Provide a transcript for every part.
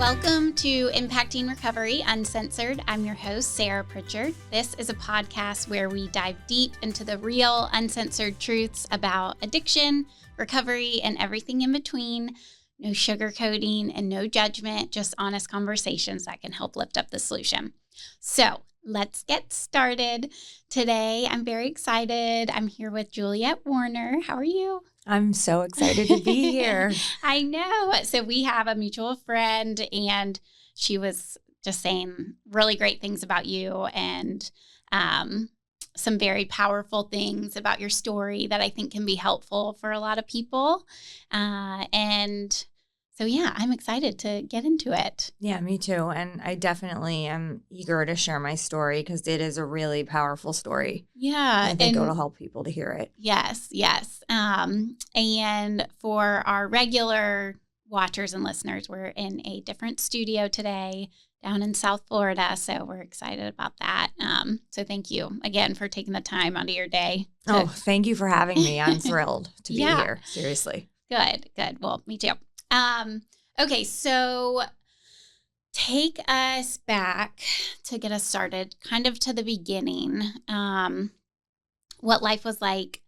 Welcome to Impacting Recovery Uncensored. I'm your host, Sarah Pritchard. This is a podcast where we dive deep into the real, uncensored truths about addiction, recovery, and everything in between. No sugarcoating and no judgment, just honest conversations that can help lift up the solution. So let's get started. Today, I'm very excited. I'm here with Juliet Warner. How are you? I'm so excited to be here. I know. So we have a mutual friend, and she was just saying really great things about you and some very powerful things about your story that I think can be helpful for a lot of people. So, I'm excited to get into it. Yeah, me too. And I definitely am eager to share my story because it is a really powerful story. Yeah. I think it'll help people to hear it. Yes. And for our regular watchers and listeners, we're in a different studio today down in South Florida. So we're excited about that. So thank you again for taking the time out of your day. Thank you for having me. I'm thrilled to be here. Seriously. Good. Well, me too. Okay, so take us back to get us started, kind of to the beginning. What life was like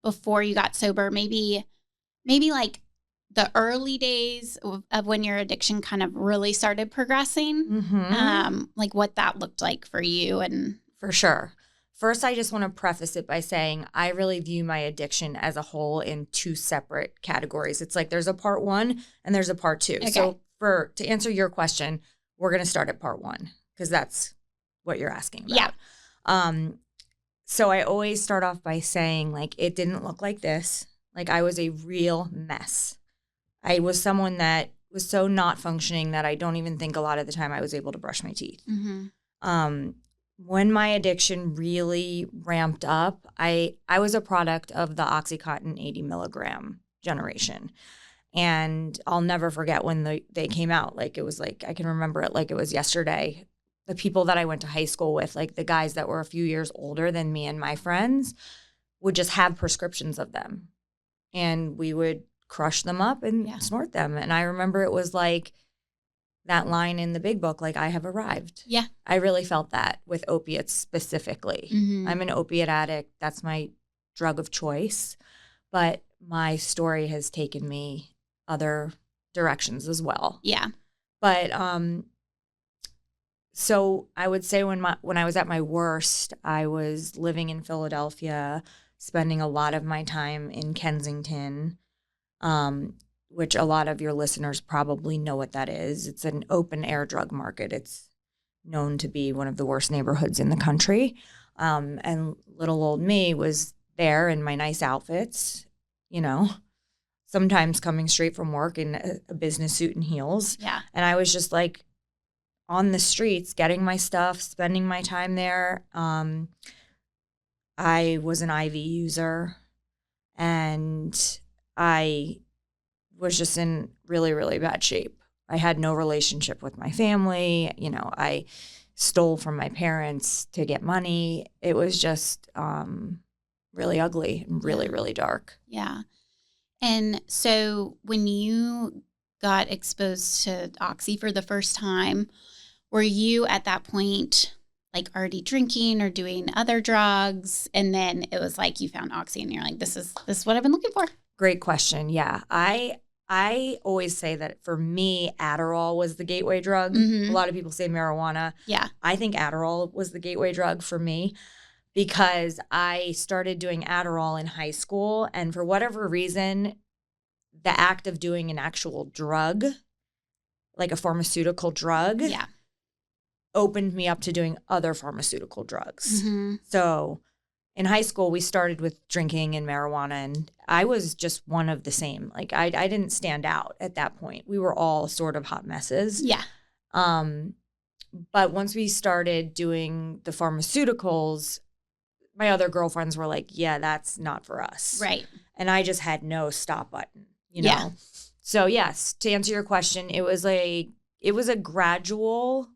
before you got sober, maybe like the early days of when your addiction kind of really started progressing, like what that looked like for you. And for sure. First, I just want to preface it by saying I really view my addiction as a whole in two separate categories. It's like there's a part one and there's a part two. Okay. So to answer your question, we're going to start at part one because that's what you're asking about. Yeah. So I always start off by saying, like, it didn't look like this. Like, I was a real mess. I was someone that was so not functioning that I don't even think a lot of the time I was able to brush my teeth. Mm-hmm. When my addiction really ramped up, I was a product of the OxyContin 80 milligram generation. And I'll never forget when they came out. Like, it was like, I can remember it like it was yesterday. The people that I went to high school with, like the guys that were a few years older than me and my friends, would just have prescriptions of them. And we would crush them up and snort them. And I remember it was like that line in the big book, like, I have arrived. Yeah. I really felt that with opiates specifically. Mm-hmm. I'm an opiate addict. That's my drug of choice. But my story has taken me other directions as well. Yeah. But so I would say when I was at my worst, I was living in Philadelphia, spending a lot of my time in Kensington, which a lot of your listeners probably know what that is. It's an open air drug market. It's known to be one of the worst neighborhoods in the country. And little old me was there in my nice outfits, sometimes coming straight from work in a business suit and heels. Yeah. And I was just like on the streets, getting my stuff, spending my time there. I was an IV user, and I was just in really, really bad shape. I had no relationship with my family. I stole from my parents to get money. It was just really ugly and really, really dark. Yeah. And so when you got exposed to Oxy for the first time, were you at that point like already drinking or doing other drugs? And then it was like you found Oxy and you're like, this is what I've been looking for. Great question. Yeah. I always say that for me, Adderall was the gateway drug. Mm-hmm. A lot of people say marijuana. Yeah. I think Adderall was the gateway drug for me because I started doing Adderall in high school. And for whatever reason, the act of doing an actual drug, like a pharmaceutical drug, opened me up to doing other pharmaceutical drugs. Mm-hmm. So in high school, we started with drinking and marijuana, and I was just one of the same. Like, I didn't stand out at that point. We were all sort of hot messes. Yeah. But once we started doing the pharmaceuticals, my other girlfriends were like, yeah, that's not for us. Right. And I just had no stop button, Yeah. So, yes, to answer your question, it was a gradual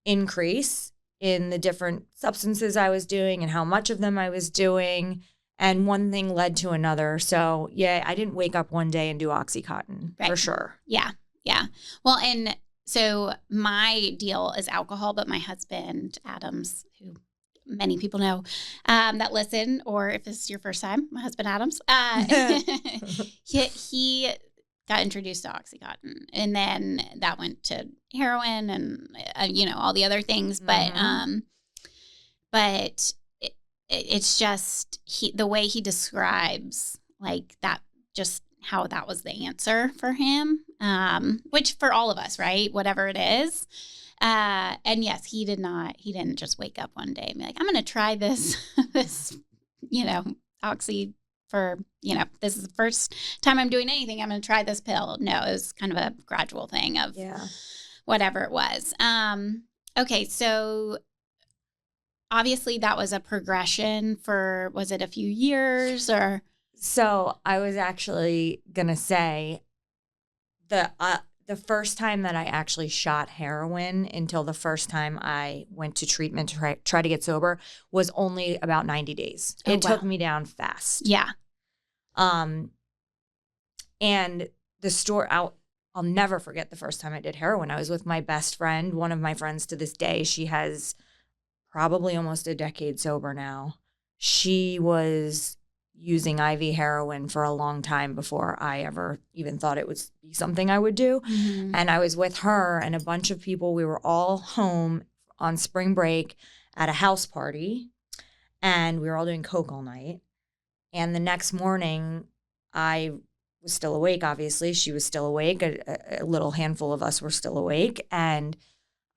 increase in the different substances I was doing and how much of them I was doing. And one thing led to another. So, yeah, I didn't wake up one day and do OxyContin for sure. Yeah. Yeah. Well, and So my deal is alcohol, but my husband, Adams, who many people know that listen, or if this is your first time, my husband, Adams, he got introduced to OxyContin, and then that went to heroin and, all the other things. But it's just the way he describes like that, just how that was the answer for him, which for all of us, right? Whatever it is. And yes, he didn't just wake up one day and be like, I'm going to try this, Oxy for, this is the first time I'm doing anything. I'm going to try this pill. No, it was kind of a gradual thing of whatever it was. Okay. So obviously that was a progression for, was it a few years or? So I was actually going to say the first time that I actually shot heroin until the first time I went to treatment to try to get sober was only about 90 days. It took me down fast. Yeah. And the story, I'll never forget the first time I did heroin. I was with my best friend, one of my friends to this day. She has probably almost a decade sober now. She was using IV heroin for a long time before I ever even thought it would be something I would do. Mm-hmm. And I was with her and a bunch of people. We were all home on spring break at a house party, and we were all doing coke all night. And the next morning, I was still awake, obviously. She was still awake. A little handful of us were still awake. And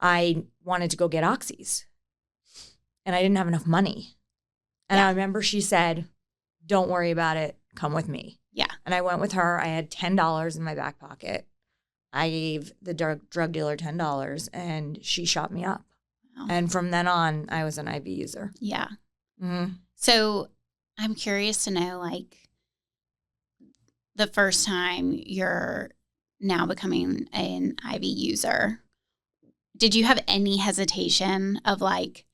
I wanted to go get oxys. And I didn't have enough money. And I remember she said, don't worry about it. Come with me. Yeah. And I went with her. I had $10 in my back pocket. I gave the drug dealer $10, and she shot me up. Wow. And from then on, I was an IV user. Yeah. Mm-hmm. So I'm curious to know, like, the first time you're now becoming an IV user, did you have any hesitation of like,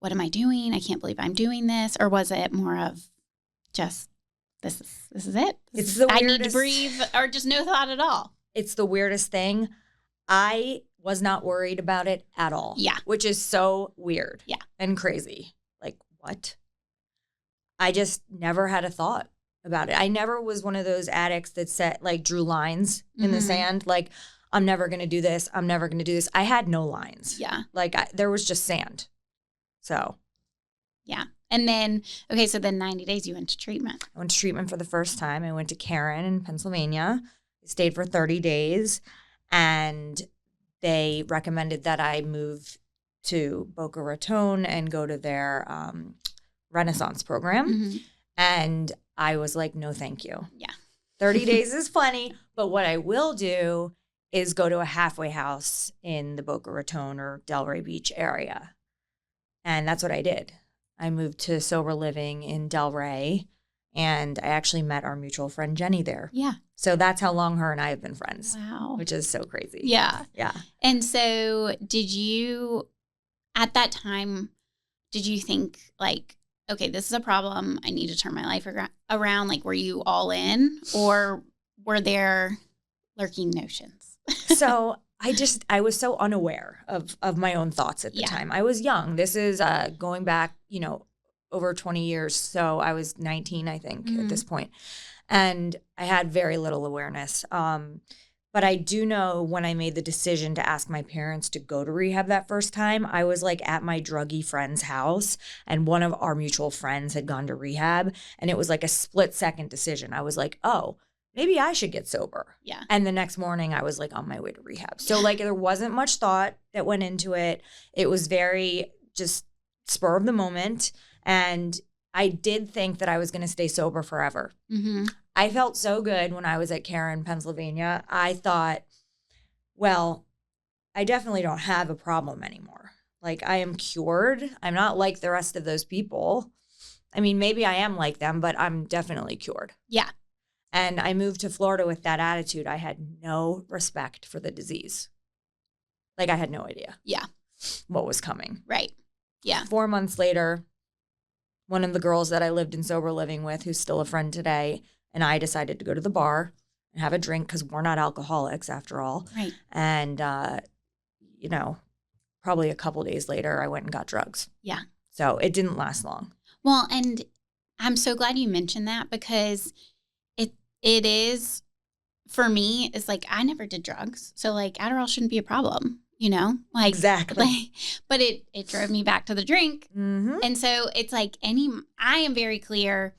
what am I doing? I can't believe I'm doing this. Or was it more of just, this is it? I need to breathe, or just no thought at all? It's the weirdest thing. I was not worried about it at all. Yeah. Which is so weird. Yeah. And crazy. Like, what? I just never had a thought about it. I never was one of those addicts that drew lines in the sand. Like, I'm never going to do this. I'm never going to do this. I had no lines. Yeah. There was just sand. So. Yeah. And then, okay, so then 90 days you went to treatment. I went to treatment for the first time. I went to Caron in Pennsylvania. I stayed for 30 days, and they recommended that I move to Boca Raton and go to their Renaissance program. Mm-hmm. And I was like, no, thank you. Yeah. 30 days is plenty. But what I will do is go to a halfway house in the Boca Raton or Delray Beach area. And that's what I did. I moved to sober living in Delray, and I actually met our mutual friend Jenny there. Yeah. So that's how long her and I have been friends. Wow. Which is so crazy. Yeah. Yeah. And so did you, at that time, did you think like, okay, this is a problem. I need to turn my life around. Like, were you all in, or were there lurking notions? So I was so unaware of my own thoughts at the time. I was young. This is going back, over 20 years. So I was 19, I think, at this point. And I had very little awareness. But I do know when I made the decision to ask my parents to go to rehab that first time, I was like at my druggy friend's house, and one of our mutual friends had gone to rehab, and it was like a split-second decision. I was like, oh, maybe I should get sober. Yeah. And the next morning I was like on my way to rehab. So like there wasn't much thought that went into it. It was very just spur of the moment. And I did think that I was going to stay sober forever. Mm-hmm. I felt so good when I was at Caron, Pennsylvania. I thought, well, I definitely don't have a problem anymore. Like, I am cured. I'm not like the rest of those people. I mean, maybe I am like them, but I'm definitely cured. Yeah. And I moved to Florida with that attitude. I had no respect for the disease. Like, I had no idea. Yeah. What was coming. Right. Yeah. 4 months later, one of the girls that I lived in sober living with, who's still a friend today, and I decided to go to the bar and have a drink because we're not alcoholics after all. Right. And, probably a couple days later, I went and got drugs. Yeah. So it didn't last long. Well, and I'm so glad you mentioned that because it is, for me, it's like I never did drugs. So like Adderall shouldn't be a problem, Like Exactly. but it drove me back to the drink. Mm-hmm. And so it's like I am very clear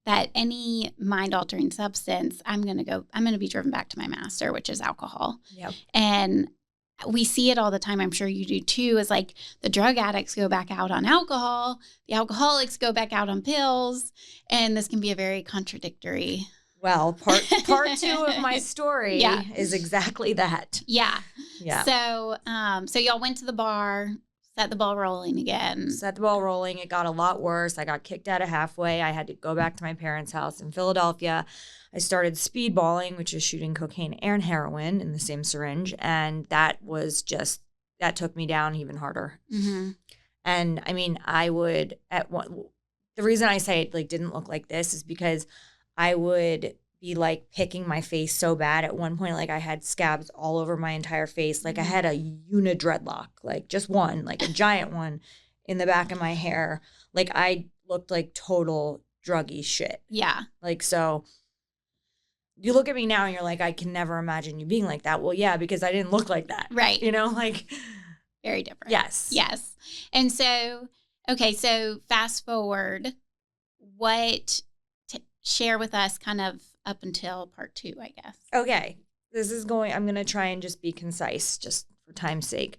that any mind altering substance, I'm going to be driven back to my master, which is alcohol. Yep. And we see it all the time. I'm sure you do too. Is like the drug addicts go back out on alcohol, the alcoholics go back out on pills, and this can be a very contradictory. Well, part 2 of my story is exactly that. Yeah. Yeah. So y'all went to the bar, set the ball rolling again. Set the ball rolling. It got a lot worse. I got kicked out of halfway. I had to go back to my parents' house in Philadelphia. I started speedballing, which is shooting cocaine and heroin in the same syringe. And that took me down even harder. Mm-hmm. And I mean, the reason I say it like didn't look like this is because I would be like picking my face so bad at one point. Like I had scabs all over my entire face. Like I had a dreadlock, like just one, like a giant one in the back of my hair. Like I looked like total druggy shit. Yeah. Like, so you look at me now and you're like, I can never imagine you being like that. Well, yeah, because I didn't look like that. Right. Like. Very different. Yes. Yes. And so, okay, so fast forward, share with us kind of up until part 2, I guess. Okay. I'm going to try and just be concise just for time's sake.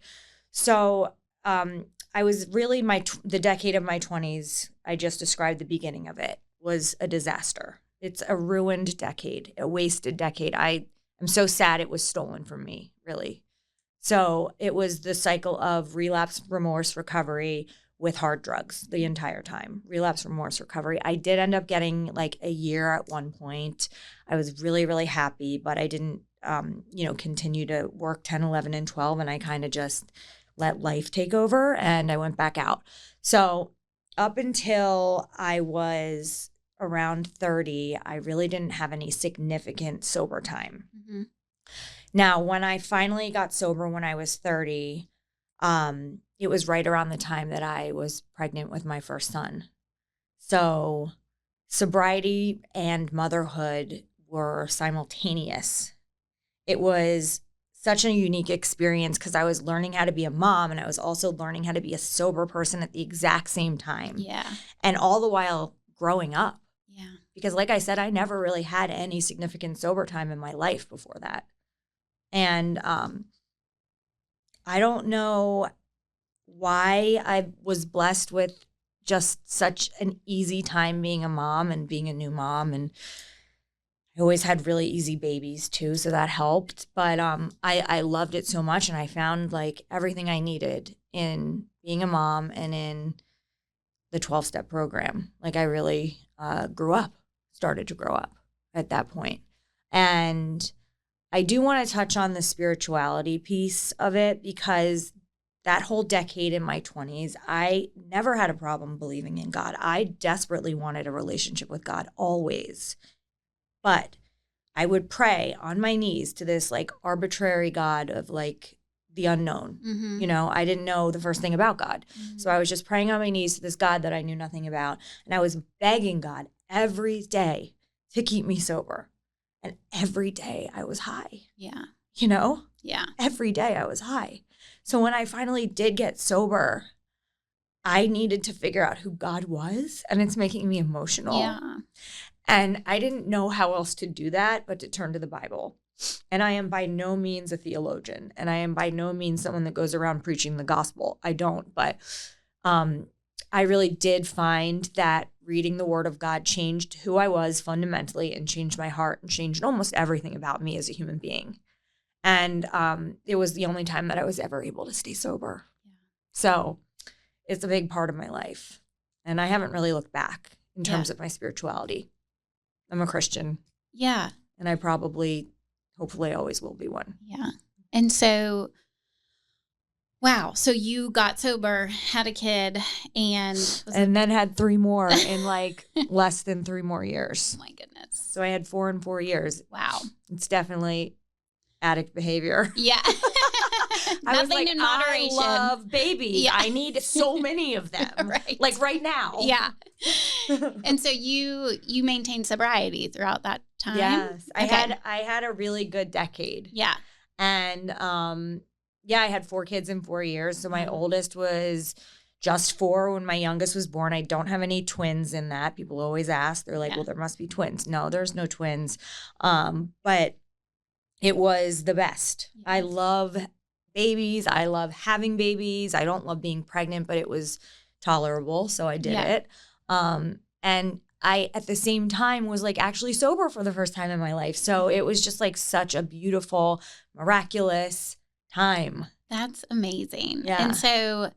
So I was really the decade of my 20s, I just described the beginning of it, was a disaster. It's a ruined decade, a wasted decade. I am so sad it was stolen from me, really. So it was the cycle of relapse, remorse, recovery with hard drugs the entire time. Relapse, remorse, recovery. I did end up getting like a year at one point. I was really, really happy, but I didn't, continue to work 10, 11, and 12. And I kind of just let life take over and I went back out. So up until I was around 30, I really didn't have any significant sober time. Mm-hmm. Now, when I finally got sober when I was 30, it was right around the time that I was pregnant with my first son. So sobriety and motherhood were simultaneous. It was such a unique experience because I was learning how to be a mom and I was also learning how to be a sober person at the exact same time. Yeah. And all the while growing up. Yeah. Because like I said, I never really had any significant sober time in my life before that. And I don't know why I was blessed with just such an easy time being a mom and being a new mom. And I always had really easy babies too, so that helped. But I loved it so much and I found like everything I needed in being a mom and in the 12-step program. Like I really started to grow up at that point. And I do want to touch on the spirituality piece of it because that whole decade in my 20s, I never had a problem believing in God. I desperately wanted a relationship with God always. But I would pray on my knees to this like arbitrary God of like the unknown. Mm-hmm. I didn't know the first thing about God. Mm-hmm. So I was just praying on my knees to this God that I knew nothing about. And I was begging God every day to keep me sober. And every day I was high. Yeah. Yeah. Every day I was high. So when I finally did get sober, I needed to figure out who God was. And it's making me emotional. Yeah. And I didn't know how else to do that but to turn to the Bible. And I am by no means a theologian. And I am by no means someone that goes around preaching the gospel. I don't. But I really did find that reading the Word of God changed who I was fundamentally and changed my heart and changed almost everything about me as a human being. And it was the only time that I was ever able to stay sober. Yeah. So it's a big part of my life. And I haven't really looked back in terms of my spirituality. I'm a Christian. Yeah. And I hopefully always will be one. Yeah. And so Wow. So you got sober, had a kid, and then had 3 more in like less than 3 more years. Oh my goodness. So I had 4 in 4 years. Wow. It's definitely addict behavior. Yeah. Nothing in moderation. I love babies. Yeah. I need so many of them. Right. Like right now. Yeah. And so you maintained sobriety throughout that time? Yes. Okay. I had a really good decade. Yeah. And I had 4 kids in 4 years. So my oldest was just 4 when my youngest was born. I don't have any twins in that. People always ask. They're like, well, there must be twins. No, there's no twins. But it was the best. Yes. I love babies. I love having babies. I don't love being pregnant, but it was tolerable. So I did it. And I, at the same time, was like actually sober for the first time in my life. So it was just like such a beautiful, miraculous time. That's amazing. Yeah. And so,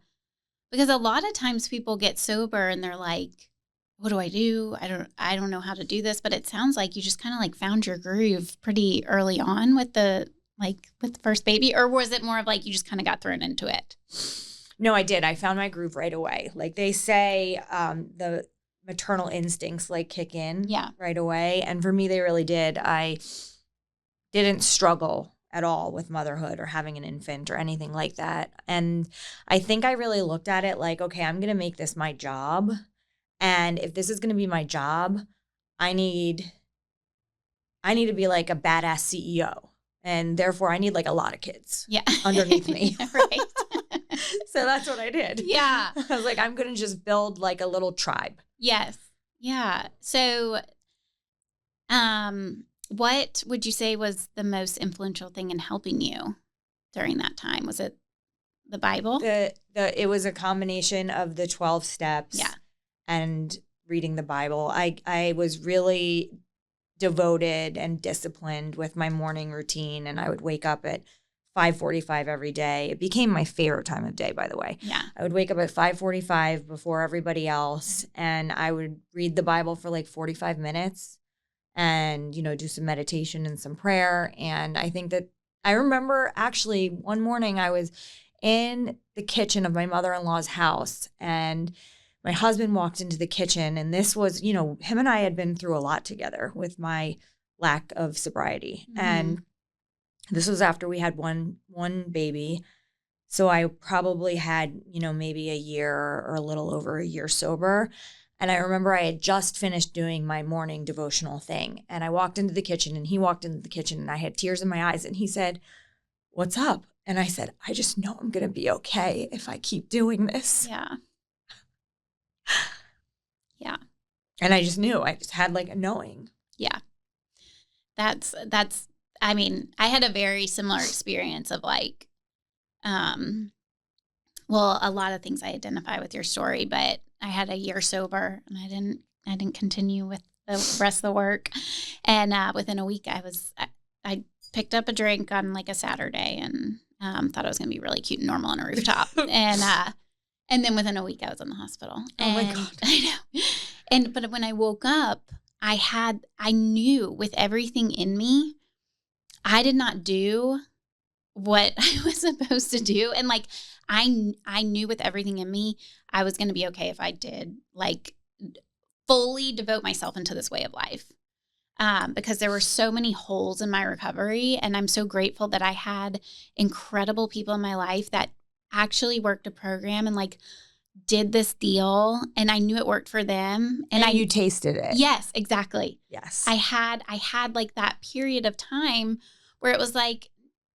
because a lot of times people get sober and they're like, what do? I don't know how to do this, but it sounds like you just kind of like found your groove pretty early on with the first baby, or was it more of like you just kind of got thrown into it? No, I did. I found my groove right away. Like they say, the maternal instincts like kick in right away. And for me, they really did. I didn't struggle at all with motherhood or having an infant or anything like that. And I think I really looked at it like, okay, I'm going to make this my job. And if this is going to be my job, I need to be like a badass CEO. And therefore I need like a lot of kids underneath me. Right. So that's what I did. Yeah. I was like, I'm going to just build like a little tribe. Yes. Yeah. So, what would you say was the most influential thing in helping you during that time? Was it the Bible? It was a combination of the 12 steps and reading the Bible. I was really devoted and disciplined with my morning routine, and I would wake up at 5:45 every day. It became my favorite time of day, by the way. Yeah. I would wake up at 5:45 before everybody else, and I would read the Bible for like 45 minutes and, do some meditation and some prayer. And I think that I remember actually one morning I was in the kitchen of my mother-in-law's house, and my husband walked into the kitchen, and this was, him and I had been through a lot together with my lack of sobriety. Mm-hmm. And this was after we had one baby. So I probably had, maybe a year or a little over a year sober. And I remember I had just finished doing my morning devotional thing. And I walked into the kitchen, and he walked into the kitchen, and I had tears in my eyes. And he said, "What's up?" And I said, "I just know I'm going to be okay if I keep doing this." Yeah. Yeah. And I just knew. I just had like a knowing. Yeah. That's I mean, I had a very similar experience of like, a lot of things I identify with your story, but I had a year sober, and I didn't continue with the rest of the work. And within a week, I picked up a drink on like a Saturday, and thought I was going to be really cute and normal on a rooftop. And then within a week, I was in the hospital. Oh my God. I know. But when I woke up, I knew with everything in me, I did not do what I was supposed to do. And like, I knew with everything in me, I was going to be okay if I did like fully devote myself into this way of life. Because there were so many holes in my recovery. And I'm so grateful that I had incredible people in my life that actually worked a program and like did this deal, and I knew it worked for them. And you tasted it. Yes, exactly. Yes. I had like that period of time where it was like,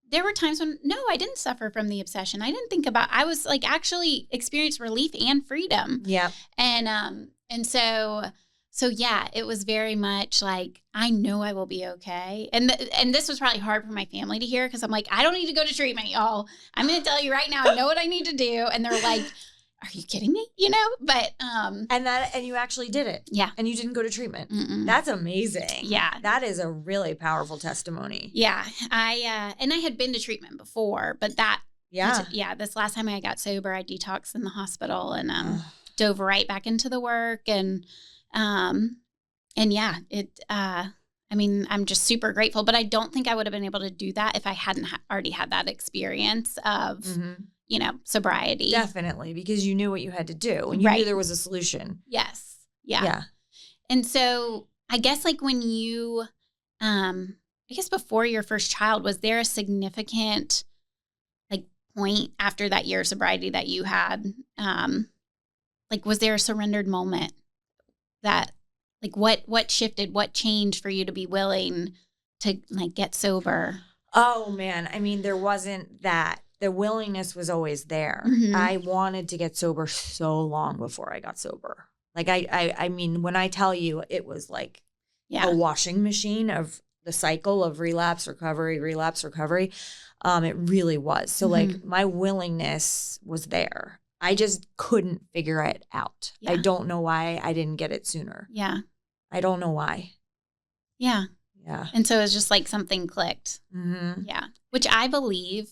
there were times when, no, I didn't suffer from the obsession. I didn't think about, I was like actually experienced relief and freedom. Yeah. And so yeah, it was very much like, I know I will be okay. And this was probably hard for my family to hear, because I'm like, I don't need to go to treatment, y'all. I'm going to tell you right now, I know what I need to do. And they're like, are you kidding me? But and you actually did it. Yeah. And you didn't go to treatment. Mm-mm. That's amazing. Yeah. That is a really powerful testimony. Yeah. I had been to treatment before, but this last time I got sober, I detoxed in the hospital and dove right back into the work, and yeah, I mean, I'm just super grateful, but I don't think I would have been able to do that if I hadn't already had that experience of, sobriety. Definitely, because you knew what you had to do and you knew there was a solution. Yes. Yeah. And so I guess like when you, I guess before your first child, was there a significant like point after that year of sobriety that you had, like, was there a surrendered moment that like what shifted, what changed for you to be willing to like get sober? Oh man. I mean, there wasn't that. The willingness was always there. Mm-hmm. I wanted to get sober so long before I got sober. Like I mean, when I tell you it was like a washing machine of the cycle of relapse, recovery, it really was. So like my willingness was there. I just couldn't figure it out. Yeah. I don't know why I didn't get it sooner. Yeah. I don't know why. Yeah. Yeah. And so it's just like something clicked. Mm-hmm. Yeah. Which I believe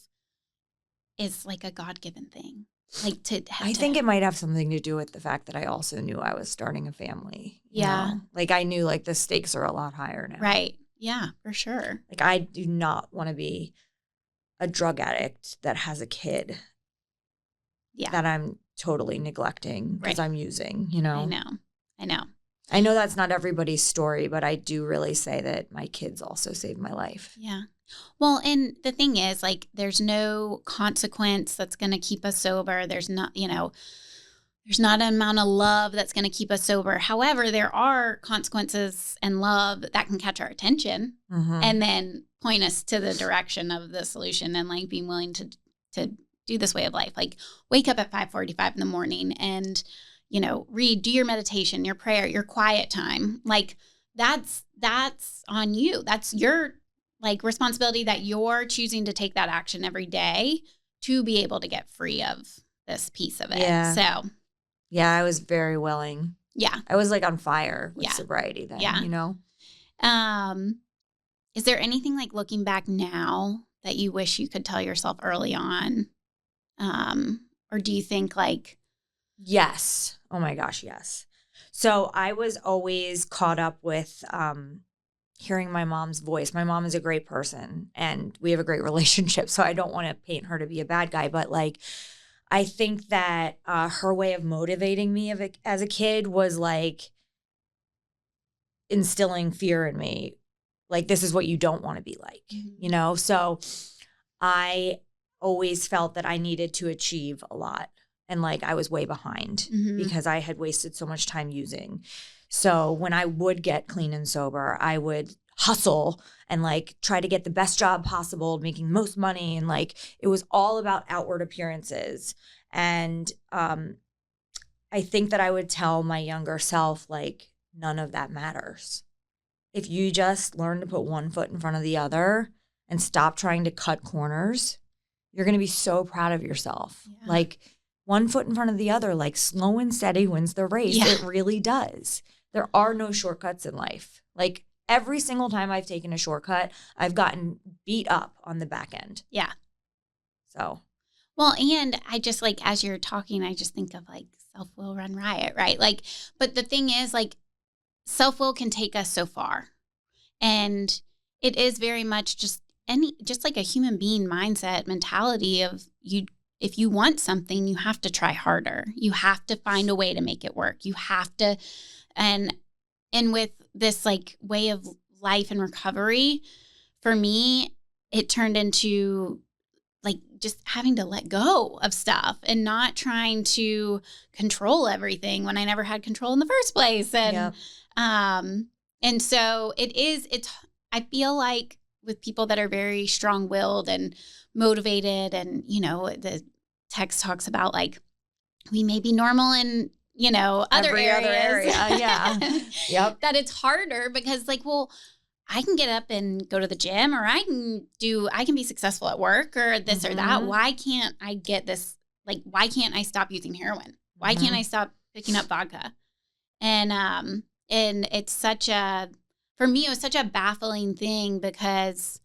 is like a God-given thing. Like I think it might have something to do with the fact that I also knew I was starting a family. You know? Like I knew like the stakes are a lot higher now. Right. Yeah, for sure. Like I do not want to be a drug addict that has a kid. Yeah. That I'm totally neglecting because I'm using, you know. I know. I know that's not everybody's story, but I do really say that my kids also saved my life. Yeah. Well, and the thing is, like, there's no consequence that's going to keep us sober. There's not, there's not an amount of love that's going to keep us sober. However, there are consequences and love that can catch our attention and then point us to the direction of the solution and like being willing to do this way of life. Like wake up at 5:45 in the morning and, do your meditation, your prayer, your quiet time. Like that's on you. That's your like responsibility that you're choosing to take that action every day to be able to get free of this piece of it. Yeah. So yeah, I was very willing. Yeah. I was like on fire with sobriety then, Is there anything like looking back now that you wish you could tell yourself early on? Or do you think like... Yes. Oh my gosh, yes. So I was always caught up with hearing my mom's voice. My mom is a great person and we have a great relationship. So I don't want to paint her to be a bad guy, but like, I think that her way of motivating me as a kid was like instilling fear in me. Like, this is what you don't want to be like, So I always felt that I needed to achieve a lot. And like I was way behind because I had wasted so much time using. So when I would get clean and sober, I would hustle and like try to get the best job possible, making most money. And like, it was all about outward appearances. And I think that I would tell my younger self, like, none of that matters. If you just learn to put one foot in front of the other and stop trying to cut corners, you're going to be so proud of yourself. Yeah. Like one foot in front of the other, like slow and steady wins the race. Yeah. It really does. There are no shortcuts in life. Like every single time I've taken a shortcut, I've gotten beat up on the back end. Yeah. So. Well, and I just like, as you're talking, I just think of like self-will run riot, right? Like, but the thing is like self-will can take us so far. And it is very much just like a human being mindset mentality of if you want something, you have to try harder. You have to find a way to make it work. You have to, and with this like way of life and recovery, for me, it turned into like just having to let go of stuff and not trying to control everything when I never had control in the first place. And, and so I feel like with people that are very strong-willed and motivated and, the text talks about like, we may be normal in, other areas. Yeah. Yep. That it's harder because like, well, I can get up and go to the gym or I can be successful at work or this or that. Why can't I get this? Like, why can't I stop using heroin? Why can't I stop picking up vodka? And it's for me, it was such a baffling thing because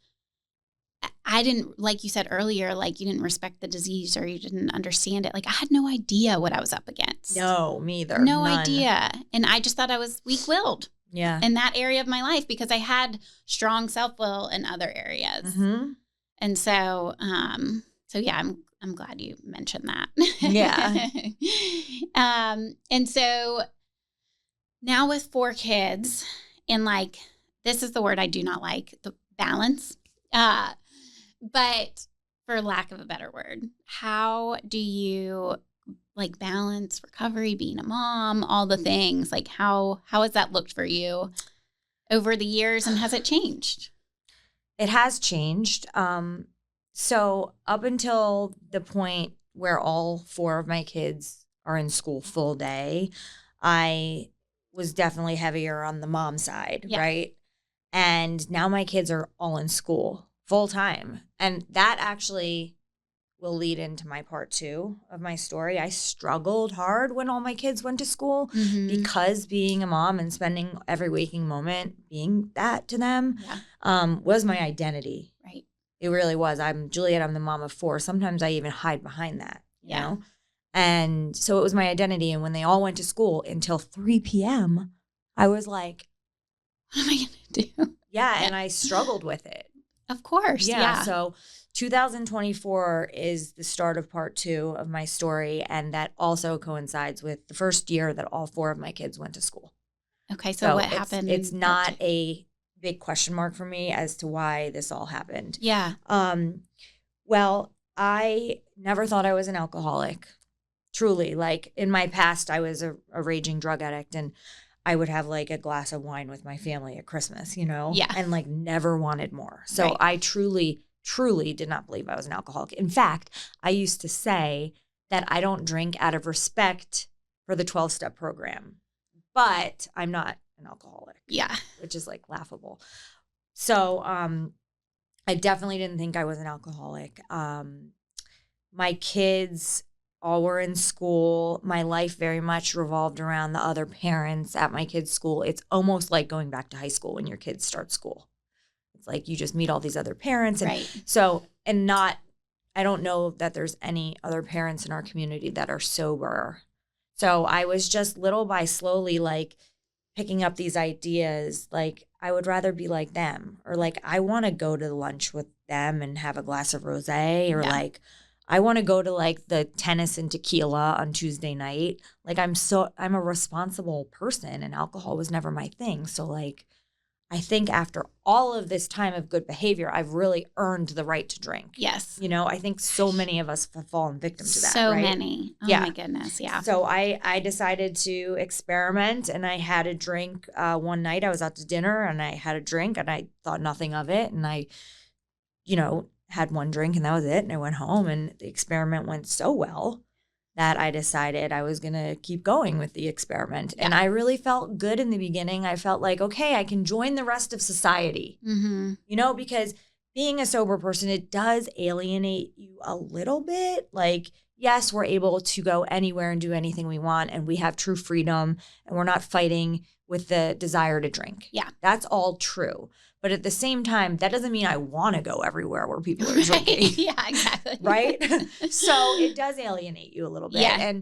I didn't, like you said earlier, like you didn't respect the disease or you didn't understand it. Like I had no idea what I was up against. No, me either. No idea. And I just thought I was weak-willed. Yeah. In that area of my life because I had strong self-will in other areas. And so, yeah, I'm glad you mentioned that. Yeah. And so now with 4 kids and like, this is the word I do not like, the balance. But for lack of a better word, how do you like balance recovery, being a mom, all the things? Like how has that looked for you over the years, and has it changed? It has changed. So up until the point where all 4 of my kids are in school full day, I was definitely heavier on the mom side, Yeah. right? And now my kids are all in school full time. And that actually will lead into my part 2 of my story. I struggled hard when all my kids went to school because being a mom and spending every waking moment being that to them was my identity. Right. It really was. I'm Juliet. I'm the mom of 4. Sometimes I even hide behind that, you know? And so it was my identity. And when they all went to school until 3 p.m., I was like, what am I going to do? Yeah. And I struggled with it. Of course. Yeah. So 2024 is the start of part 2 of my story. And that also coincides with the first year that all 4 of my kids went to school. Okay. So what happened? It's not a big question mark for me as to why this all happened. Yeah. Well, I never thought I was an alcoholic. Truly. Like in my past, I was a raging drug addict, and I would have like a glass of wine with my family at Christmas, you know? Yeah. And like never wanted more. So I truly did not believe I was an alcoholic. In fact, I used to say that I don't drink out of respect for the 12-step program, but I'm not an alcoholic. Yeah. Which is like laughable. So I definitely didn't think I was an alcoholic. My kids all were in school. My life very much revolved around the other parents at my kids' school. It's almost like going back to high school when your kids start school. It's like you just meet all these other parents. And so, I don't know that there's any other parents in our community that are sober. So I was just little by slowly like picking up these ideas. Like I would rather be like them, or like I want to go to lunch with them and have a glass of rosé, or like I want to go to like the tennis and tequila on Tuesday night. Like I'm a responsible person, and alcohol was never my thing. So like I think after all of this time of good behavior, I've really earned the right to drink. Yes. You know, I think so many of us have fallen victim to that. So right? many. Oh my goodness. Yeah. So I decided to experiment, and I had a drink one night. I was out to dinner and I had a drink, and I thought nothing of it. And I, had one drink, and that was it. And I went home, and the experiment went so well that I decided I was going to keep going with the experiment. Yeah. And I really felt good in the beginning. I felt like, okay, I can join the rest of society, because being a sober person, it does alienate you a little bit. Like, yes, we're able to go anywhere and do anything we want, and we have true freedom, and we're not fighting with the desire to drink. Yeah. That's all true. But at the same time, that doesn't mean I want to go everywhere where people are drinking. Yeah, exactly. Right? So it does alienate you a little bit. Yeah.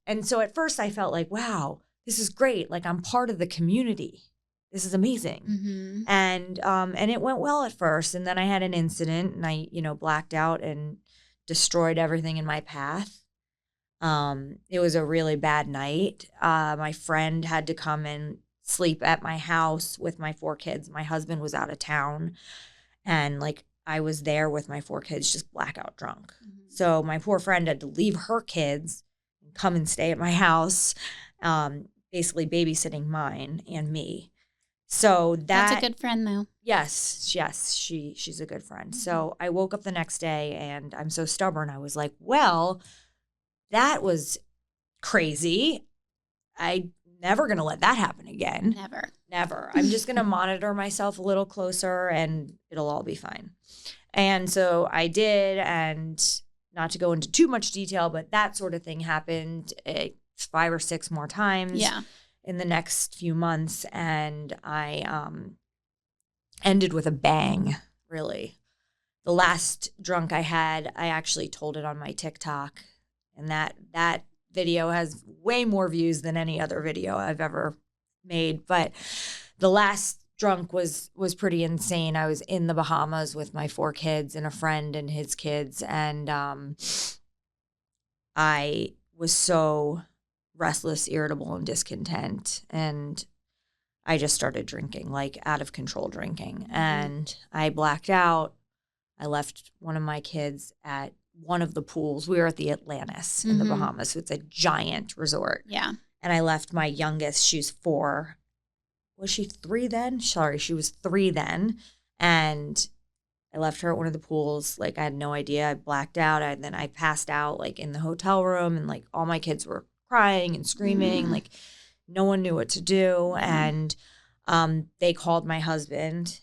And so at first I felt like, wow, this is great. Like I'm part of the community. This is amazing. Mm-hmm. And it went well at first. And then I had an incident, and I, blacked out and destroyed everything in my path. It was a really bad night. My friend had to come and sleep at my house with my 4 kids. My husband was out of town, and like I was there with my 4 kids, just blackout drunk. Mm-hmm. So my poor friend had to leave her kids and come and stay at my house, basically babysitting mine and me. So that's a good friend though. Yes, she's a good friend. Mm-hmm. So I woke up the next day, and I'm so stubborn. I was like, well, that was crazy. I never going to let that happen again. Never. I'm just going to monitor myself a little closer, and it'll all be fine. And so I did, and not to go into too much detail, but that sort of thing happened 5 or 6 more times in the next few months. And I ended with a bang, really. The last drunk I had, I actually told it on my TikTok, and that video has way more views than any other video I've ever made. But the last drunk was pretty insane. I was in the Bahamas with my 4 kids and a friend and his kids. And I was so restless, irritable, and discontent. And I just started drinking, like out of control drinking. And I blacked out. I left one of my kids at one of the pools. We were at the Atlantis in the Bahamas. So it's a giant resort. Yeah. And I left my youngest, she was 4. Was she 3 then? Sorry, she was 3 then. And I left her at one of the pools. Like, I had no idea. I blacked out. And then I passed out, like, in the hotel room. And, like, all my kids were crying and screaming. Like, no one knew what to do. And they called my husband.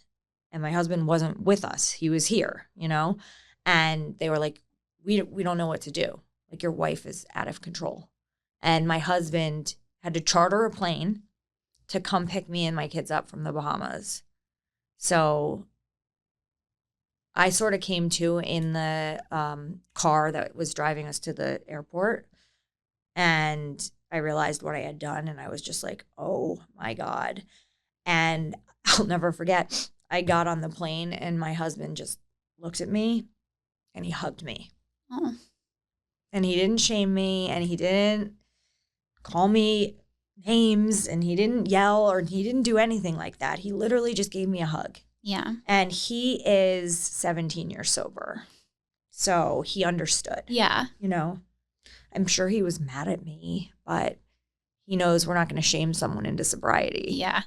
And my husband wasn't with us. He was here, you know. And they were like, we don't know what to do. Like, your wife is out of control. And my husband had to charter a plane to come pick me and my kids up from the Bahamas. So I sort of came to in the car that was driving us to the airport. And I realized what I had done. And I was just like, oh, my God. And I'll never forget, I got on the plane and my husband just looked at me and he hugged me. Oh. And he didn't shame me and he didn't call me names and he didn't yell or he didn't do anything like that. He literally just gave me a hug. Yeah. And he is 17 years sober. So he understood. Yeah. You know, I'm sure he was mad at me, but he knows we're not going to shame someone into sobriety. Yeah.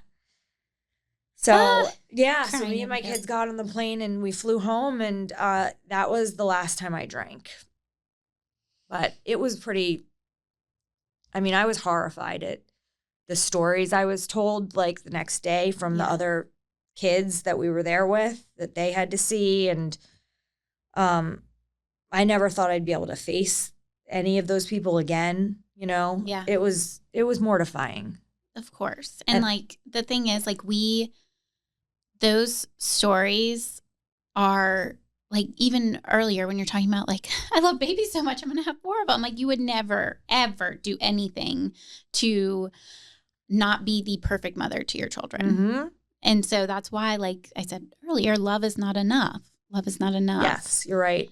So, yeah, so Crying me and my kids got on the plane and we flew home and that was the last time I drank. But it was pretty, I mean, I was horrified at the stories I was told, like, the next day from the other kids that we were there with that they had to see. And I never thought I'd be able to face any of those people again, you know? Yeah. It was mortifying. Of course. And like, the thing is, like, those stories are, like, even earlier when you're talking about, like, I love babies so much, I'm going to have 4 of them. Like, you would never, ever do anything to not be the perfect mother to your children. Mm-hmm. And so that's why, like I said earlier, love is not enough. Love is not enough. Yes, you're right.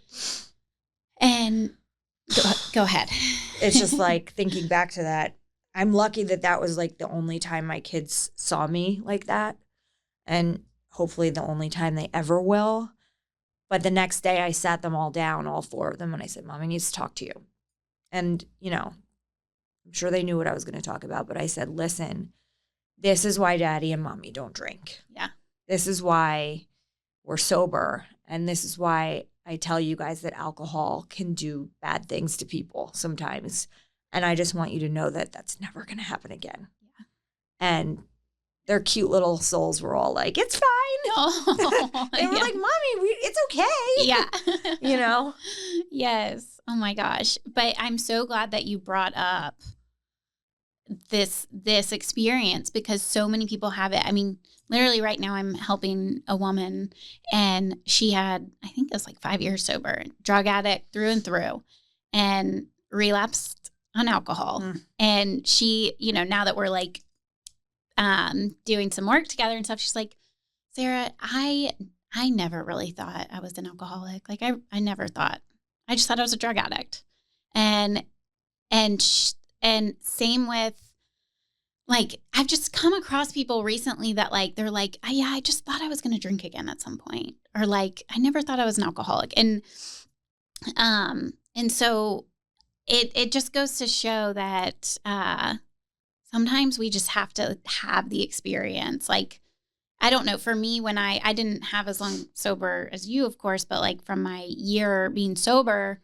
And go ahead. It's just like thinking back to that. I'm lucky that was like the only time my kids saw me like that. And hopefully the only time they ever will. But the next day I sat them all down, all 4 of them, and I said, Mommy needs to talk to you. And, you know, I'm sure they knew what I was going to talk about, but I said, listen, this is why Daddy and Mommy don't drink. Yeah. This is why we're sober. And this is why I tell you guys that alcohol can do bad things to people sometimes. And I just want you to know that that's never going to happen again. Yeah. And their cute little souls were all like, it's fine. Oh, they were like, Mommy, it's okay. Yeah. You know? Yes. Oh my gosh. But I'm so glad that you brought up this experience because so many people have it. I mean, literally right now I'm helping a woman and she had, I think it was like 5 years sober, drug addict through and through, and relapsed on alcohol. And she, you know, now that we're like doing some work together and stuff, she's like, Sarah, I never really thought I was an alcoholic. Like I never thought. I just thought I was a drug addict. And same with, like, I've just come across people recently that, like, they're like, oh, yeah, I just thought I was going to drink again at some point. Or, like, I never thought I was an alcoholic. And so it just goes to show that sometimes we just have to have the experience. Like, I don't know, for me, when I didn't have as long sober as you, of course, but, like, from my year being sober,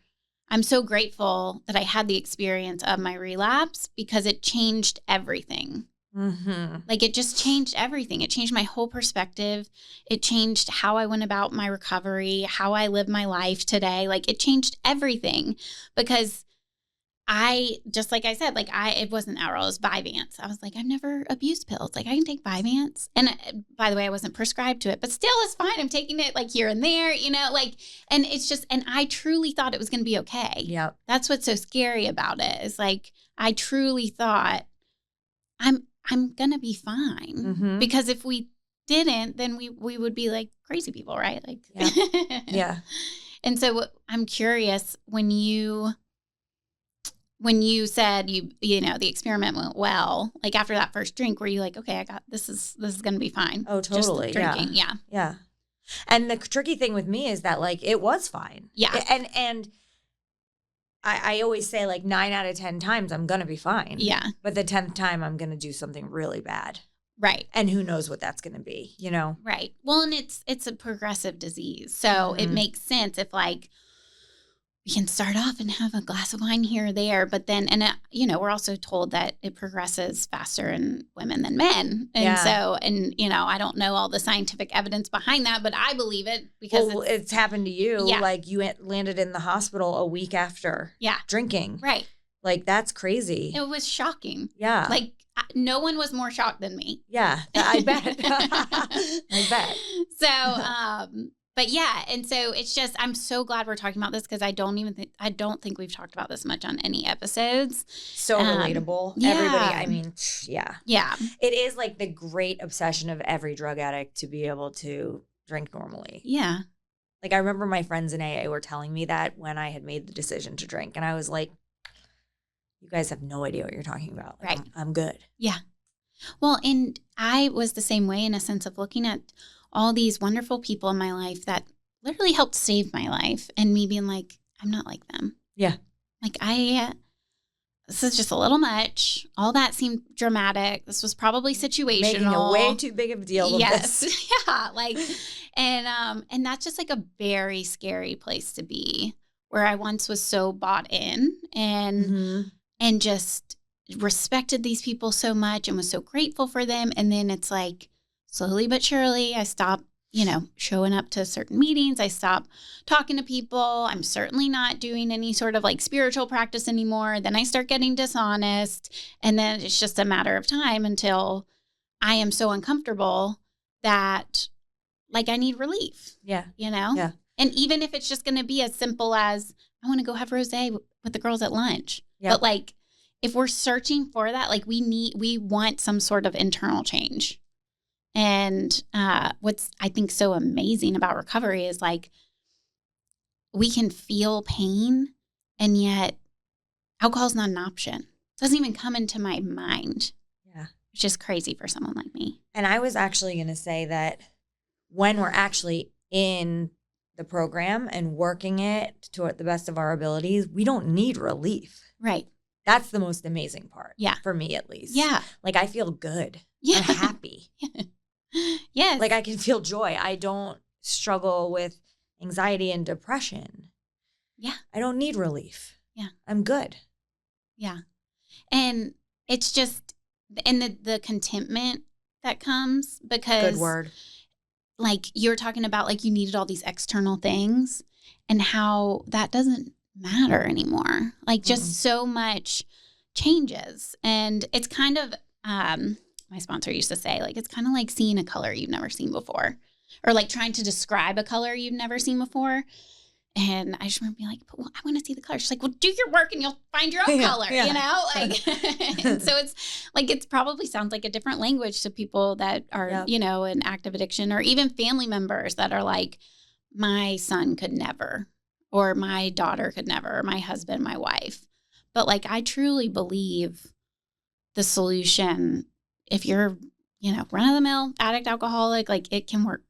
I'm so grateful that I had the experience of my relapse because it changed everything. Mm-hmm. Like, it just changed everything. It changed my whole perspective. It changed how I went about my recovery, how I live my life today. Like, it changed everything because just like I said, like, it wasn't Adderall, it was Vyvanse. I was like, I've never abused pills. Like, I can take Vyvanse. And by the way, I wasn't prescribed to it, but still it's fine. I'm taking it like here and there, you know, like, and it's just, and I truly thought it was going to be okay. Yeah. That's what's so scary about it is, like, I truly thought I'm going to be fine. Mm-hmm. Because if we didn't, then we would be like crazy people, right? Like, yeah. Yeah. And so I'm curious, when you when you said you know, the experiment went well, like after that first drink, were you like, okay, I got, this is going to be fine? Oh, totally. Just drinking. Yeah. Yeah. And the tricky thing with me is that like, it was fine. Yeah. And I always say like 9 out of 10 times I'm going to be fine. Yeah. But the 10th time I'm going to do something really bad. Right. And who knows what that's going to be, you know? Right. Well, and it's a progressive disease. So it makes sense if like we can start off and have a glass of wine here or there, but then, and you know, we're also told that it progresses faster in women than men. And so, and you know, I don't know all the scientific evidence behind that, but I believe it because it's happened to you. Yeah. Like you landed in the hospital a week after drinking. Right. Like that's crazy. It was shocking. Yeah. Like no one was more shocked than me. Yeah, I bet. I bet. So, but yeah, and so it's just, I'm so glad we're talking about this because I don't think we've talked about this much on any episodes. So relatable. Yeah. Everybody, I mean, yeah. Yeah. It is like the great obsession of every drug addict to be able to drink normally. Yeah. Like I remember my friends in AA were telling me that when I had made the decision to drink, and I was like, you guys have no idea what you're talking about. Like, Right. I'm good. Yeah. Well, and I was the same way in a sense of looking at all these wonderful people in my life that literally helped save my life and me being like, I'm not like them. Yeah. Like this is just a little much. All that seemed dramatic. This was probably situational. Making a way too big of a deal of yes. this. Yeah. Like, and that's just like a very scary place to be where I once was so bought in and just respected these people so much and was so grateful for them. And then it's like slowly but surely I stopped, you know, showing up to certain meetings. I stopped talking to people. I'm certainly not doing any sort of like spiritual practice anymore. Then I start getting dishonest. And then it's just a matter of time until I am so uncomfortable that like I need relief. Yeah. You know? Yeah. And even if it's just going to be as simple as I want to go have rosé with the girls at lunch. Yeah. But like if we're searching for that, like we want some sort of internal change. And what's I think so amazing about recovery is like we can feel pain and yet alcohol's not an option. It doesn't even come into my mind. Yeah. It's just crazy for someone like me. And I was actually going to say that when we're actually in the program and working it to the best of our abilities, we don't need relief. Right. That's the most amazing part. Yeah. For me, at least. Yeah. Like I feel good. Yeah. I'm happy. Yes. Like I can feel joy. I don't struggle with anxiety and depression. Yeah. I don't need relief. Yeah. I'm good. Yeah. And it's just, and the contentment that comes because. Good word. Like you're talking about like you needed all these external things and how that doesn't matter anymore. Like just so much changes. And it's kind of, my sponsor used to say, like, it's kind of like seeing a color you've never seen before or like trying to describe a color you've never seen before. And I just remember being like, but well, I want to see the color. She's like, well, do your work and you'll find your own color, you know? Like, and so it's like, it's probably sounds like a different language to people that are, you know, in active addiction or even family members that are like, my son could never, or my daughter could never, or my husband, my wife. But like, I truly believe the solution, if you're, you know, run of the mill addict, alcoholic, like it can work.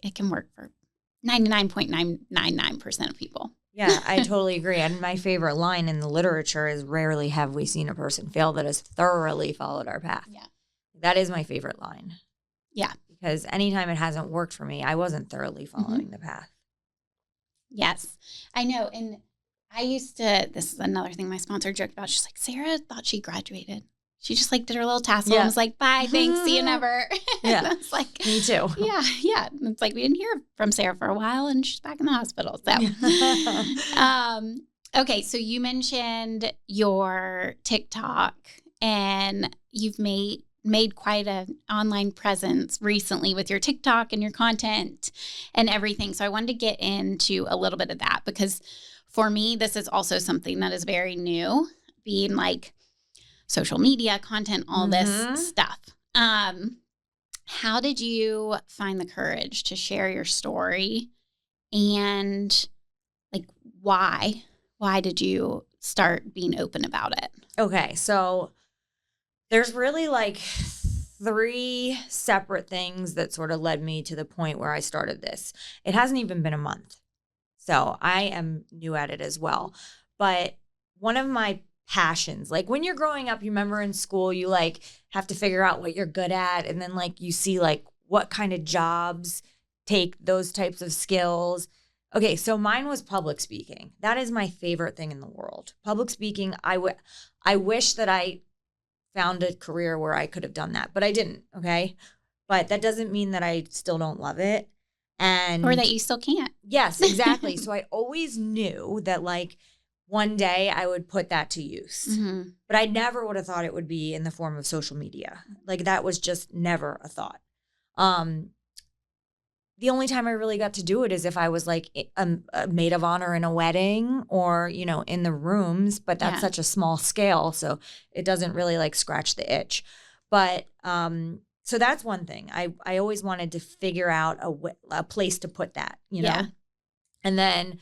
It can work for 99.999% of people. Yeah, I totally agree. And my favorite line in the literature is rarely have we seen a person fail that has thoroughly followed our path. Yeah. That is my favorite line. Yeah. Because anytime it hasn't worked for me, I wasn't thoroughly following the path. Yes, I know. And I used to, this is another thing my sponsor joked about. She's like, Sarah thought she graduated. She just like did her little tassel and was like, bye, thanks, see you never. Yeah. And it's like, me too. Yeah, yeah. And it's like, we didn't hear from Sarah for a while and she's back in the hospital. So, okay. So you mentioned your TikTok and you've made quite an online presence recently with your TikTok and your content and everything. So I wanted to get into a little bit of that because for me, this is also something that is very new, being like social media content, all this stuff. How did you find the courage to share your story and like why did you start being open about it? Okay, so there's really like 3 separate things that sort of led me to the point where I started this. It hasn't even been a month. So I am new at it as well. But one of my passions, like when you're growing up, you remember in school, you like have to figure out what you're good at. And then like you see like what kind of jobs take those types of skills. Okay, so mine was public speaking. That is my favorite thing in the world. Public speaking, I wish that I found a career where I could have done that, but I didn't, okay? But that doesn't mean that I still don't love it. Or that you still can't. Yes, exactly. So I always knew that like one day I would put that to use. Mm-hmm. But I never would have thought it would be in the form of social media. Like that was just never a thought. The only time I really got to do it is if I was like a maid of honor in a wedding or, you know, in the rooms, but that's such a small scale. So it doesn't really like scratch the itch. But so that's one thing. I always wanted to figure out a place to put that, you know? Yeah. And then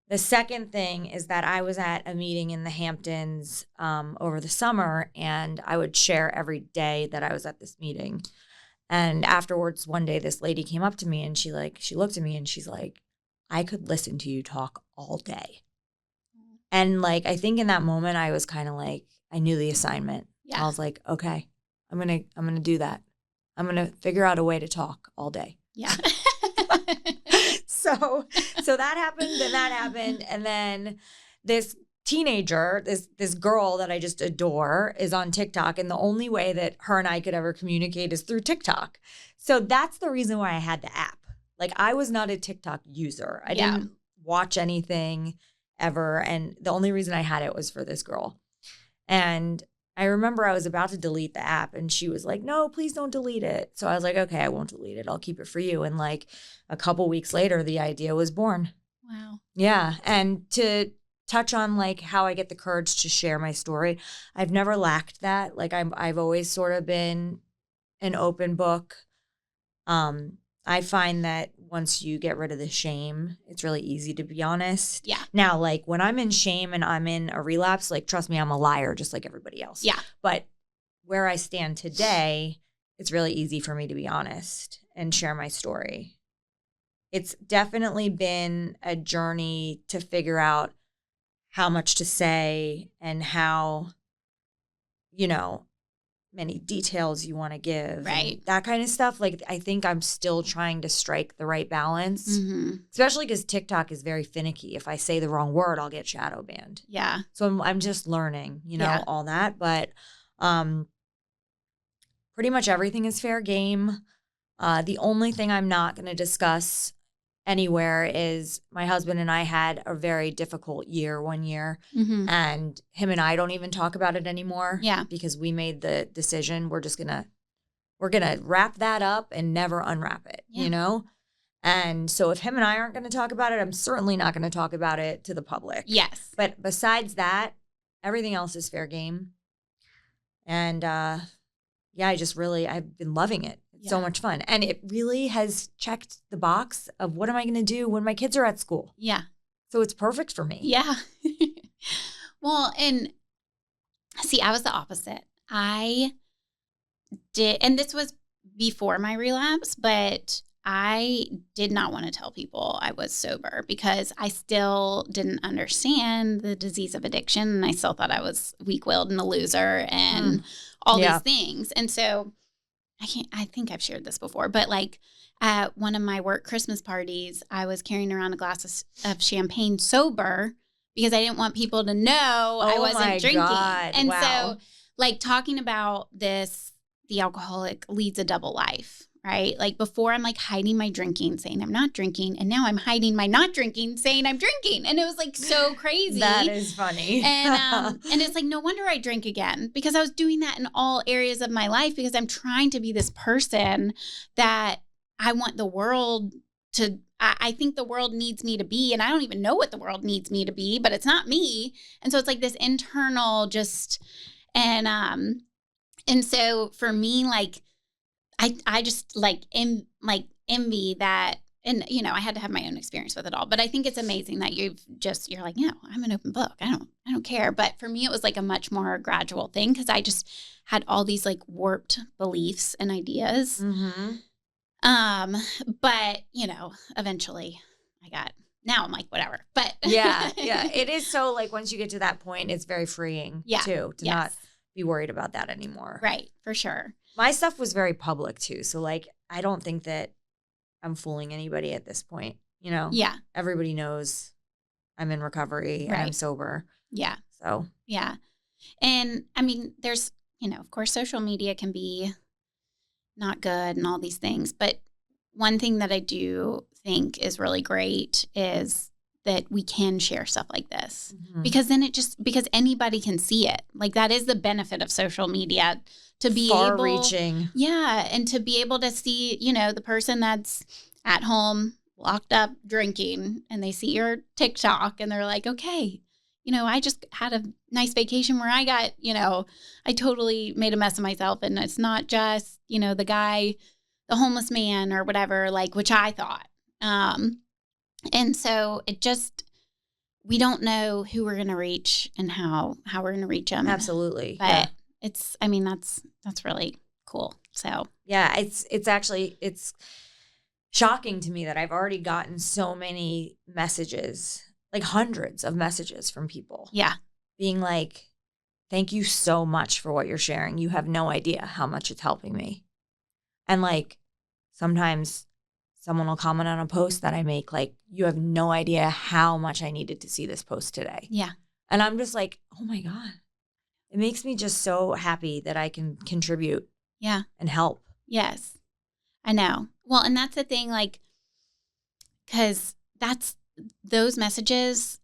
the second thing is that I was at a meeting in the Hamptons over the summer, and I would share every day that I was at this meeting. And afterwards, one day, this lady came up to me and she looked at me and she's like, I could listen to you talk all day. And like, I think in that moment, I was kind of like, I knew the assignment. Yeah. I was like, okay, I'm going to do that. I'm going to figure out a way to talk all day. Yeah. So that happened. And then this teenager, this girl that I just adore is on TikTok. And the only way that her and I could ever communicate is through TikTok. So that's the reason why I had the app. Like I was not a TikTok user. I didn't watch anything ever. And the only reason I had it was for this girl. And I remember I was about to delete the app and she was like, no, please don't delete it. So I was like, okay, I won't delete it. I'll keep it for you. And like a couple weeks later, the idea was born. Wow. Yeah. And to touch on like how I get the courage to share my story, I've never lacked that. Like I've always sort of been an open book. I find that once you get rid of the shame, it's really easy to be honest. Yeah. Now, like when I'm in shame and I'm in a relapse, like trust me, I'm a liar just like everybody else. Yeah. But where I stand today, it's really easy for me to be honest and share my story. It's definitely been a journey to figure out how much to say and how, you know, many details you want to give. Right. That kind of stuff. Like, I think I'm still trying to strike the right balance, especially because TikTok is very finicky. If I say the wrong word, I'll get shadow banned. Yeah. So I'm just learning, you know, all that. But pretty much everything is fair game. The only thing I'm not going to discuss anywhere is my husband and I had a very difficult year one year, and him and I don't even talk about it anymore. Yeah. Because we made the decision we're gonna wrap that up and never unwrap it, you know? And so if him and I aren't gonna talk about it, I'm certainly not gonna talk about it to the public. Yes. But besides that, everything else is fair game. And I've been loving it. It's so much fun. And it really has checked the box of what am I going to do when my kids are at school? Yeah. So it's perfect for me. Yeah. Well, and see, I was the opposite. I did, and this was before my relapse, but I did not want to tell people I was sober because I still didn't understand the disease of addiction. And I still thought I was weak-willed and a loser and all these things. And so I think I've shared this before, but like at one of my work Christmas parties, I was carrying around a glass of champagne sober because I didn't want people to know I wasn't drinking. God. And wow. so like talking about this, the alcoholic leads a double life, right? Like before I'm like hiding my drinking, saying I'm not drinking. And now I'm hiding my not drinking, saying I'm drinking. And it was like so crazy. That is funny. And it's like, no wonder I drink again because I was doing that in all areas of my life because I'm trying to be this person that I want the world to, I think the world needs me to be. And I don't even know what the world needs me to be, but it's not me. And so it's like this internal just, and so for me, like, I just like envy that and, you know, I had to have my own experience with it all. But I think it's amazing that you're like, no, I'm an open book. I don't care. But for me, it was like a much more gradual thing because I just had all these like warped beliefs and ideas. But, you know, eventually now I'm like, whatever. But yeah. It is so like once you get to that point, it's very freeing too, to not be worried about that anymore. Right. For sure. My stuff was very public too. So like, I don't think that I'm fooling anybody at this point, you know? Yeah. Everybody knows I'm in recovery and I'm sober. Yeah. So. Yeah. And I mean, there's, you know, of course, social media can be not good and all these things. But one thing that I do think is really great is that we can share stuff like this because then because anybody can see it. Like that is the benefit of social media, to be far-reaching. Yeah. And to be able to see, you know, the person that's at home locked up drinking and they see your TikTok and they're like, okay, you know, I just had a nice vacation where I got, you know, I totally made a mess of myself. And it's not just, you know, the homeless man or whatever, like, which I thought. And so we don't know who we're going to reach and how we're going to reach them. Absolutely. But that's really cool. So yeah, it's shocking to me that I've already gotten so many messages, like hundreds of messages from people. Yeah. Being like, thank you so much for what you're sharing. You have no idea how much it's helping me. And like, sometimes someone will comment on a post that I make, like, you have no idea how much I needed to see this post today. Yeah. And I'm just like, oh my God. It makes me just so happy that I can contribute. Yeah. And help. Yes. I know. Well, and that's the thing, like, because those messages,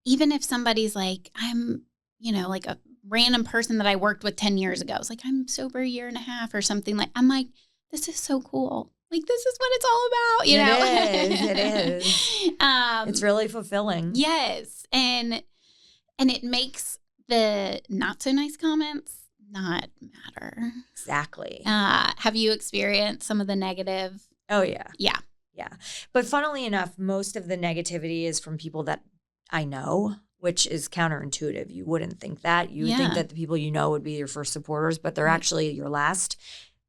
even if somebody's like, I'm, you know, like a random person that I worked with 10 years ago, it's like, I'm sober a year and a half or something, like, I'm like, this is so cool. Like, this is what it's all about, you know? It is. It's really fulfilling. Yes. And it makes the not so nice comments not matter. Exactly. Have you experienced some of the negative? Oh, yeah. Yeah. Yeah. But funnily enough, most of the negativity is from people that I know, which is counterintuitive. You wouldn't think that. You would think that the people you know would be your first supporters, but they're actually your last,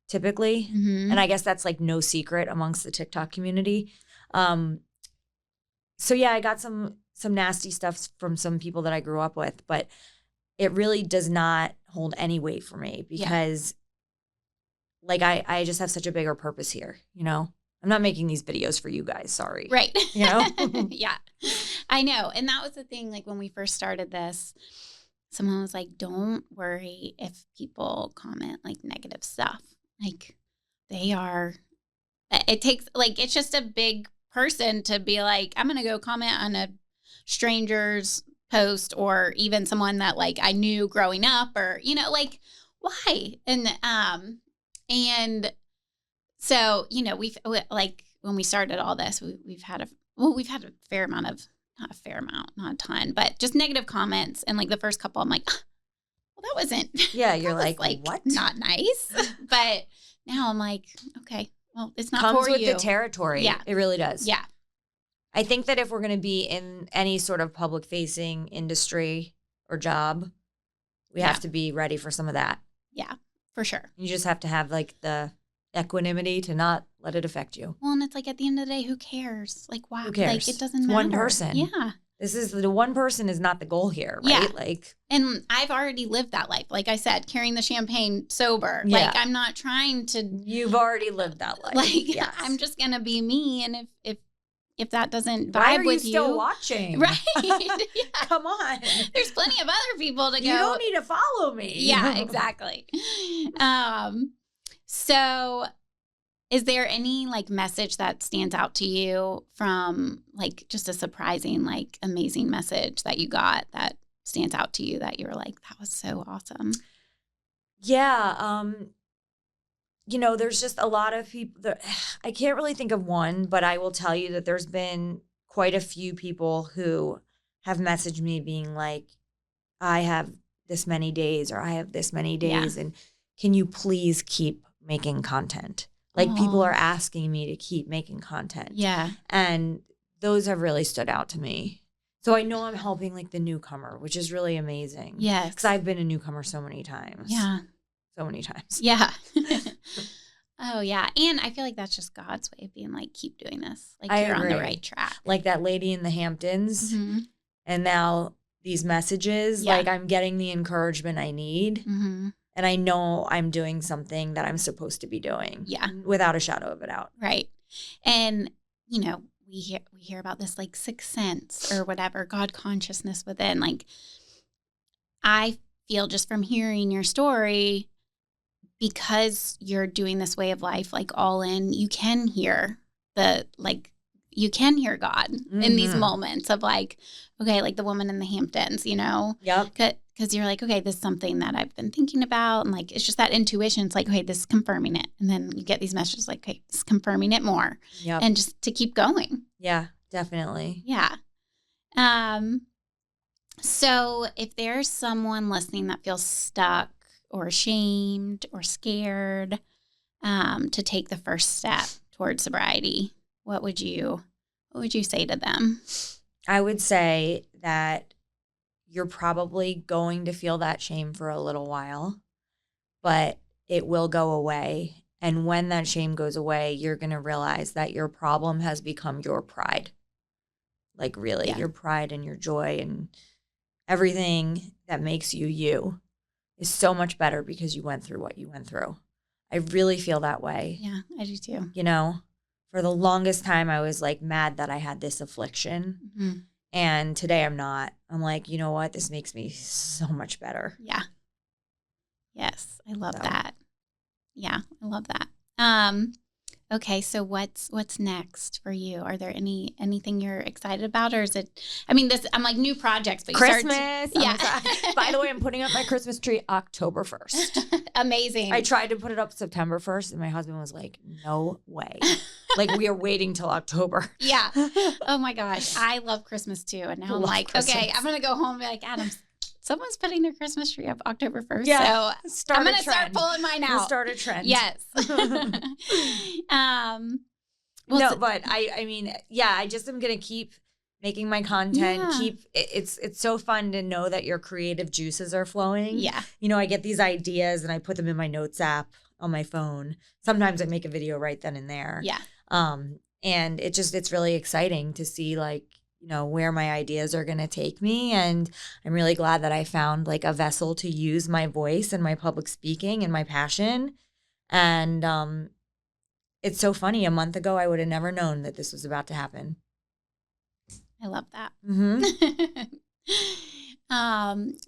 typically. And I guess that's like no secret amongst the TikTok community. So yeah, I got some nasty stuff from some people that I grew up with, but it really does not hold any weight for me because like I just have such a bigger purpose here, you know? I'm not making these videos for you guys, sorry. Right. You know? Yeah. I know. And that was the thing, like when we first started this, someone was like, don't worry if people comment like negative stuff. Like it takes, like, it's just a big person to be like, I'm going to go comment on a stranger's post or even someone that like I knew growing up or, you know, like, why? And so, you know, we've like when we started all this, we've had a fair amount of, not a fair amount, not a ton, but just negative comments. And like the first couple, I'm like, well, that wasn't. Yeah, you're like what? Not nice. But now I'm like, okay, well, it's not Comes for you. Comes with the territory. Yeah, it really does. Yeah. I think that if we're going to be in any sort of public-facing industry or job, we have to be ready for some of that. Yeah, for sure. You just have to have like the equanimity to not let it affect you. Well, and it's like at the end of the day, who cares? Like, wow. Who cares? Like, it doesn't matter. One person. Yeah. This is the one person is not the goal here, right? Yeah. Like, and I've already lived that life. Like I said, carrying the champagne sober. Yeah. Like, I'm not trying to. You've already lived that life. Like, yes. I'm just going to be me. And if that doesn't vibe with you. Why are you still watching? Right. Yeah. Come on. There's plenty of other people to go. You don't need to follow me. Yeah, exactly. So is there any like message that stands out to you from like just a surprising, like amazing message that you got that stands out to you that you were like, that was so awesome? Yeah. You know, there's just a lot of people that I can't really think of one, but I will tell you that there's been quite a few people who have messaged me being like, I have this many days or I have this many days and can you please keep making content? Like people are asking me to keep making content. Yeah. And those have really stood out to me. So I know I'm helping like the newcomer, which is really amazing. Yes. Because I've been a newcomer so many times. Yeah. So many times. Yeah. Oh, yeah. And I feel like that's just God's way of being like, keep doing this. Like you're on the right track. Like that lady in the Hamptons. Mm-hmm. And now these messages, like I'm getting the encouragement I need. Mm-hmm. And I know I'm doing something that I'm supposed to be doing. Yeah. Without a shadow of a doubt. Right. And, you know, we hear about this like sixth sense or whatever, God consciousness within. Like I feel just from hearing your story, because you're doing this way of life, like all in, you can hear you can hear God in these moments of like, okay, like the woman in the Hamptons, you know? Yep. Because you're like, okay, this is something that I've been thinking about. And like, it's just that intuition. It's like, okay, this is confirming it. And then you get these messages like, okay, this is confirming it more. Yep. And just to keep going. Yeah, definitely. Yeah. So if there's someone listening that feels stuck or ashamed or scared to take the first step towards sobriety, what would you say to them? I would say that you're probably going to feel that shame for a little while, but it will go away. And when that shame goes away, you're going to realize that your problem has become your pride. Like really, your pride and your joy and everything that makes you you is so much better because you went through what you went through. I really feel that way. Yeah, I do too. You know, for the longest time, I was like mad that I had this affliction. Mm-hmm. And today I'm not. I'm like, you know what? This makes me so much better. Yeah. Yes, I love that. Yeah, I love that. Okay, so what's next for you? Are there anything you're excited about, or is it? I mean, I'm like new projects, but Christmas. Yeah. By the way, I'm putting up my Christmas tree October 1st. Amazing. I tried to put it up September 1st, and my husband was like, "No way." Like we are waiting till October. Yeah. Oh my gosh, I love Christmas too, and now I'm like, Christmas. Okay, I'm gonna go home and be like, Adam, someone's putting their Christmas tree up October 1st. Yeah, so I'm going to start pulling mine out. We'll start a trend. Yes. But I mean, I just am going to keep making my content. Yeah. It's so fun to know that your creative juices are flowing. Yeah. You know, I get these ideas and I put them in my notes app on my phone. Sometimes I make a video right then and there. Yeah. And it's really exciting to see like, you know, where my ideas are going to take me. And I'm really glad that I found like a vessel to use my voice and my public speaking and my passion. And it's so funny. A month ago, I would have never known that this was about to happen. I love that. Mm-hmm.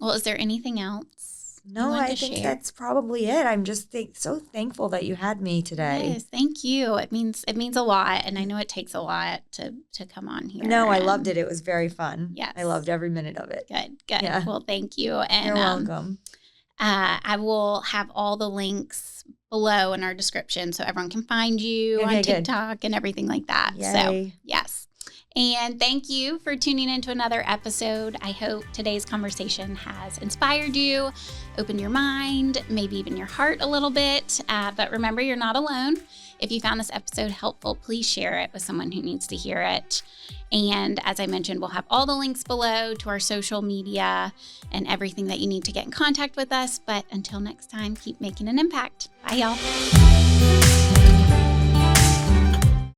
Well, is there anything else? No, I think that's probably it. I'm just so thankful that you had me today. Yes, thank you. It means a lot, and I know it takes a lot to come on here. No, I loved it. It was very fun. Yes, I loved every minute of it. Good. Yeah. Well, thank you. And you're welcome. I will have all the links below in our description so everyone can find you on TikTok and everything like that. Yay. So yes. And thank you for tuning into another episode. I hope today's conversation has inspired you, opened your mind, maybe even your heart a little bit. But remember, you're not alone. If you found this episode helpful, please share it with someone who needs to hear it. And as I mentioned, we'll have all the links below to our social media and everything that you need to get in contact with us. But until next time, keep making an impact. Bye, y'all.